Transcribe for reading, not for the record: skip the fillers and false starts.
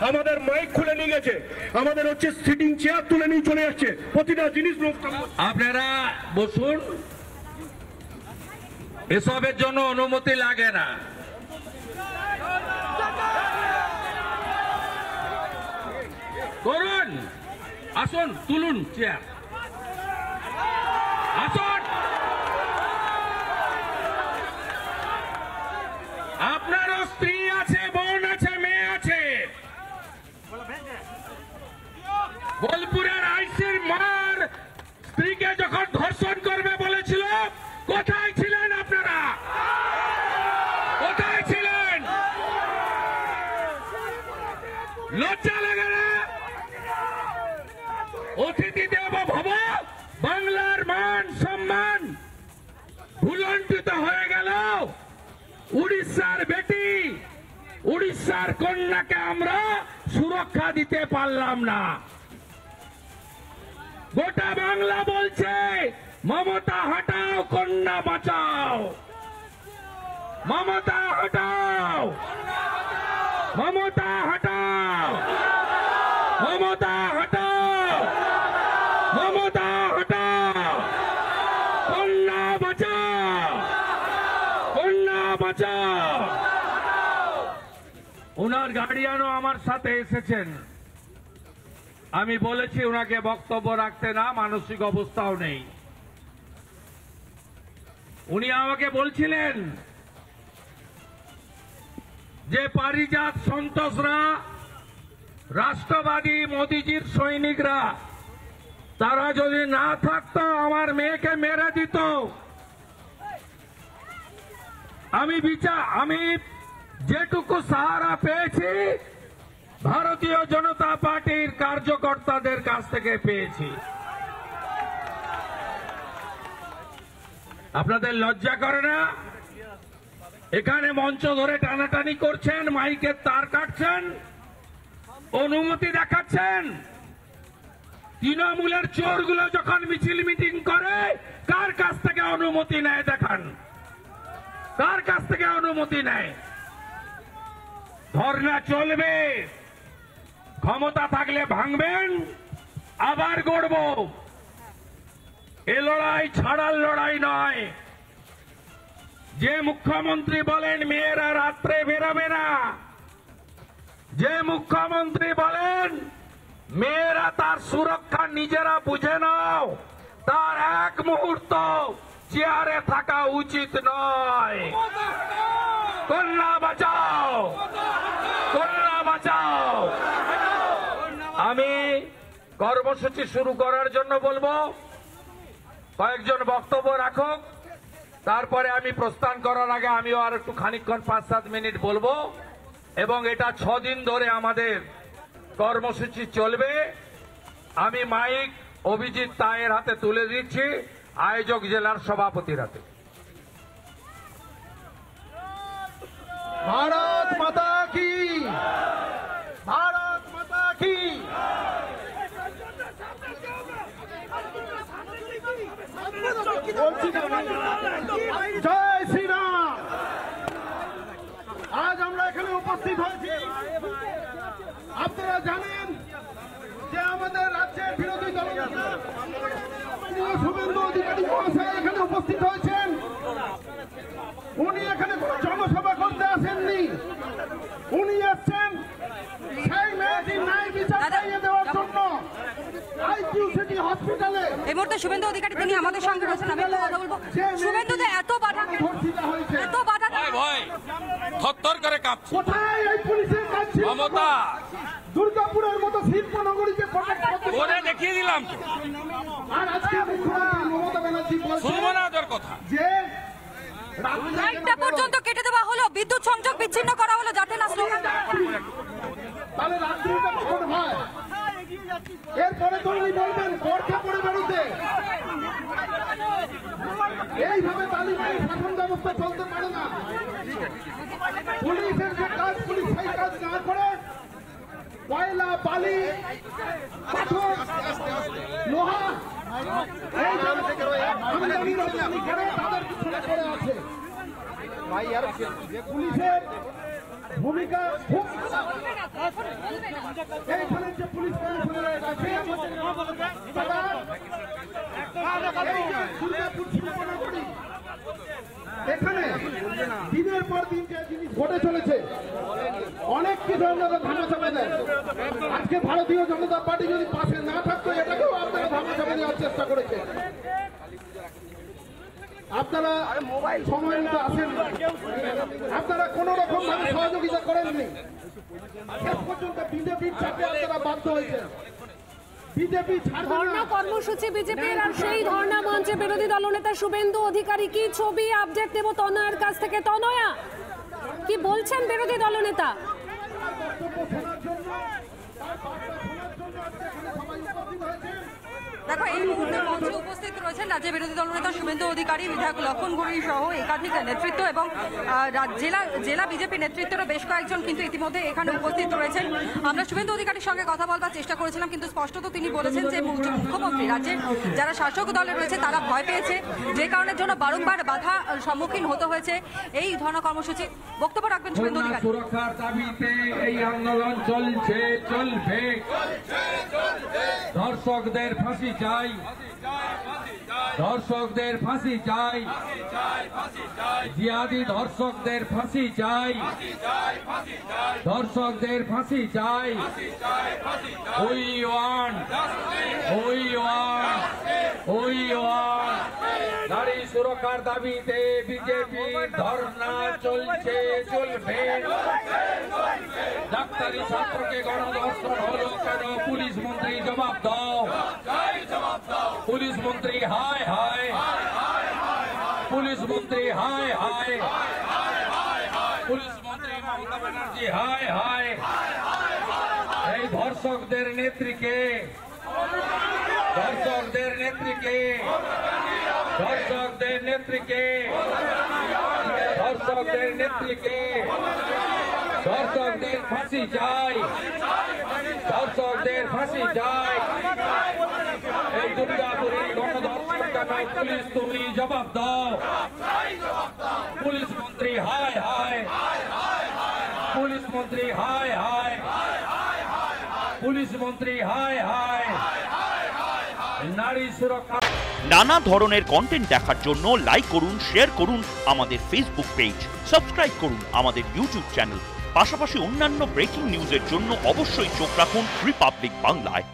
আমাদের মাইক খুলে নিয়ে গেছে, আমাদের হচ্ছে সিটিং চেয়ার তুলে নিয়ে চলে যাচ্ছে, প্রতিটা জিনিস। আপনারা বসুন, এসবের জন্য অনুমতি লাগে না। করুন, আসুন, তুলুন চেয়ার, আসুন। আপনারও স্ত্রী আছে, বোন আছে, মেয়ে আছে। বোলপুরের আইসির মার স্ত্রীকে যখন ধর্ষণ করবে বলেছিল, কোথায় ছিলেন আপনারা? কোথায় ছিলেন? লজ্জা লাগে না? অতিথি দেব ভব, বাংলার মান সম্মান ভুলণ্ঠিত হয়ে গেল। উড়িষ্যার বেটি, উড়িষ্যার কন্যাকে আমরা সুরক্ষা দিতে পারলাম না। গোটা বাংলা বলছে মমতা হটাও, কন্যা বাঁচাও। মমতা হটাও, মমতা হটাও, মমতা হটাও, মমতা হটাও। কন্যা বাঁচাও, কন্যা বাঁচাও। ওনার গার্ডিয়ানও আমার সাথে এসেছেন। আমি বলেছি ওনাকে বক্তব্য রাখতে না, মানসিক অবস্থাও নেই। উনি আমাকে বলছিলেন যে পারিজাত সন্তোষরা, রাষ্ট্রবাদী মোদিজির সৈনিকরা, তারা যদি না থাকতো আমার মেয়েকে মেরে দিত। আমি যেটুকু সাহারা পেয়েছি ভারতীয় জনতা পার্টির কার্যকর্তাদের কাছ থেকে পেয়েছি। আপনাদের লজ্জা করে না? এখানে মঞ্চ ধরে টানাটানি করছেন, মাইকের তার কাটছেন, অনুমতি দেখাচ্ছেন। তৃণমূলের চোরগুলো যখন মিছিল মিটিং করে কার কাছ থেকে অনুমতি নেয় দেখান, কার কাছ থেকে অনুমতি নেয়? ধর্ণা চলবে, ক্ষমতা থাকলে ভাঙবেন, আবার গড়ব। এ লড়াই ছাড়ার লড়াই নয়। যে মুখ্যমন্ত্রী বলেন মেয়েরা রাত্রে বেরোবে না, যে মুখ্যমন্ত্রী বলেন মেয়েরা তার সুরক্ষা নিজেরা বুঝে নাও, তার এক মুহূর্ত চেয়ারে থাকা উচিত নয়। কন্যা বাঁচাও, কন্যা বাঁচাও। আমি কর্মসূচি শুরু করার জন্য বলবো, কয়েকজন বক্তব্য রাখুক, তারপরে আমি প্রস্থান করার আগে আমিও আর একটু খানিকক্ষণ 5-7 মিনিট বলবো। এবং এটা 6 দিন ধরে আমাদের কর্মসূচি চলবে। আমি মাইক অভিজিৎ তায়ের হাতে তুলে দিচ্ছি, আয়োজক জেলার সভাপতির হাতে। ভারত মাতা কি, ভারত মাতা কি। জয় শ্রীরাম। আজ আমরা এখানে উপস্থিত হয়েছি, আপনারা জানেন যে আমাদের রাজ্যের বিরোধী দলনেতা শুভেন্দু অধিকারী মহাশয় এখানে উপস্থিত হয়েছেন। উনি এখানে কোনো জনসভা করতে আসেননি, উনি আসছেন সেই মেয়েটির ন্যায় বিচার পাইয়ে দেওয়ার জন্য আইকিউ সিটি হসপিটালে। এই মুহূর্তে শুভেন্দু অধিকারী তিনি আমাদের সঙ্গে রয়েছেন। আমি কথা বলবো, শুভেন্দুদের এত বাধা, এত বাধা, ভয় থরথর করে কাঁপছে। কোথায় এই পুলিশের কাজ ছিল? মমতা দুর্গাপুরের মতো শিল্পনগরীকে করে দেখিয়ে দিলাম। আর আজকে মুখ্যমন্ত্রী মমতা ব্যানার্জি শুনবো না ওদের কথা, যে লাইটটা পর্যন্ত কেটে দেওয়া হলো, বিদ্যুৎ সংযোগ বিচ্ছিন্ন করা হলো যাতে না স্লোগান। তাহলে রাত্রিটা কখন হয়? এরপরে তো উনি বলবেন বোরখা পরে বেরোতে। এইভাবে তালিবানের শাসন ব্যবস্থা চলতে পারে না। পুলিশের যে কাজ পুলিশ সেই কাজ না করে কয়লা, বালি, পাথর, লোহা এই আমদানি রপ্তানি করে তাদের পিছনে পড়ে আছে। পুলিশের ভূমিকা খুব এইখানে যে পুলিশ কমিশনার আছে তারা এই যে দুর্গাপুর শিল্পনগরী এখানে দিনের পর দিন যে জিনিস ঘটে চলেছে, অনেক কিছু আপনারা ধামাচাপা দেন। আজকে ভারতীয় জনতা পার্টি যদি পাশে না থাকতো এটাকেও আপনারা ধামাচাপা দেওয়ার চেষ্টা করেছে। আপনারা সময় মতো আসেন, আপনারা কোন রকম ভাবে সহযোগিতা করেননি। শেষ পর্যন্ত বিজেপির চাপে আপনারা বাধ্য হয়েছেন। বিজেপি ধর্ণা কর্মসূচি বিজেপির, আর সেই ধর্ণা মঞ্চে বিরোধী দলনেতা শুভেন্দু অধিকারী। কি ছবি আপডেট দেব তনয়ার কাছ থেকে। তনয়া, কি বলছেন বিরোধী দলনেতা? দেখো, এই মুহূর্তে মঞ্চে উপস্থিত রয়েছেন রাজ্যের বিরোধী দলনেতা শুভেন্দু অধিকারী, বিধায়ক লক্ষণ ঘুরি সহ একাধিক নেতৃত্ব এবং জেলা বিজেপি নেতৃত্বের বেশ কয়েকজন কিন্তু ইতিমধ্যে এখানে উপস্থিত রয়েছেন। আমরা শুভেন্দু অধিকারীর সঙ্গে কথা বলবার চেষ্টা করেছিলাম, কিন্তু স্পষ্টত তিনি বলেছেন যে মুখ্যমন্ত্রী রাজ্যের যারা শাসক দলে রয়েছে তারা ভয় পেয়েছে, যে কারণের জন্য বারংবার বাধা সম্মুখীন হতে হয়েছে এই ধর্ণা কর্মসূচি। বক্তব্য রাখবেন শুভেন্দু অধিকারী। সুরক্ষার দাবিতে এই আন্দোলন চলছে, চলবে। ধর্ষকদের ফাঁসি চাই, ধর্ষকদের ফাঁসি চাই, জিহাদি ধর্ষকদের ফাঁসি চাই, ধর্ষকদের ফাঁসি চাই। We want, we want, we want. নারী সুরক্ষার দাবিতে বিজেপির ধর্ণা চলছে, চলবে। ডাক্তারি ছাত্রকে গণধর্ষণ হলো কেন? পুলিশ মন্ত্রী জবাব দাও, পুলিশ মন্ত্রী হায় হায়, পুলিশ মন্ত্রী হায় হায়, পুলিশ মন্ত্রী মমতা ব্যানার্জি হায় হায়। এই ধর্ষকদের নেত্রীকে, ধর্ষকদের নেত্রীকে, ধর্ষকদের নেত্রীকে, ধর্ষকদের নেত্রীকে, ধর্ষকদের ফাঁসি চাই, ধর্ষকদের ফাঁসি চাই। এই দুর্গাপুরে গণধর্ষণ কেন? পুলিশ তুমি জবাব দাও, পুলিশ মন্ত্রী হায় হায়, পুলিশ মন্ত্রী হায় হায়, পুলিশ মন্ত্রী হায় হায়। নারী সুরক্ষা। নানা ধরনের কন্টেন্ট দেখার জন্য লাইক করুন, শেয়ার করুন আমাদের ফেসবুক পেজ, সাবস্ক্রাইব করুন আমাদের ইউটিউব চ্যানেল। পাশাপাশি অন্যান্য ব্রেকিং নিউজের জন্য অবশ্যই চোখ রাখুন রিপাবলিক বাংলায়।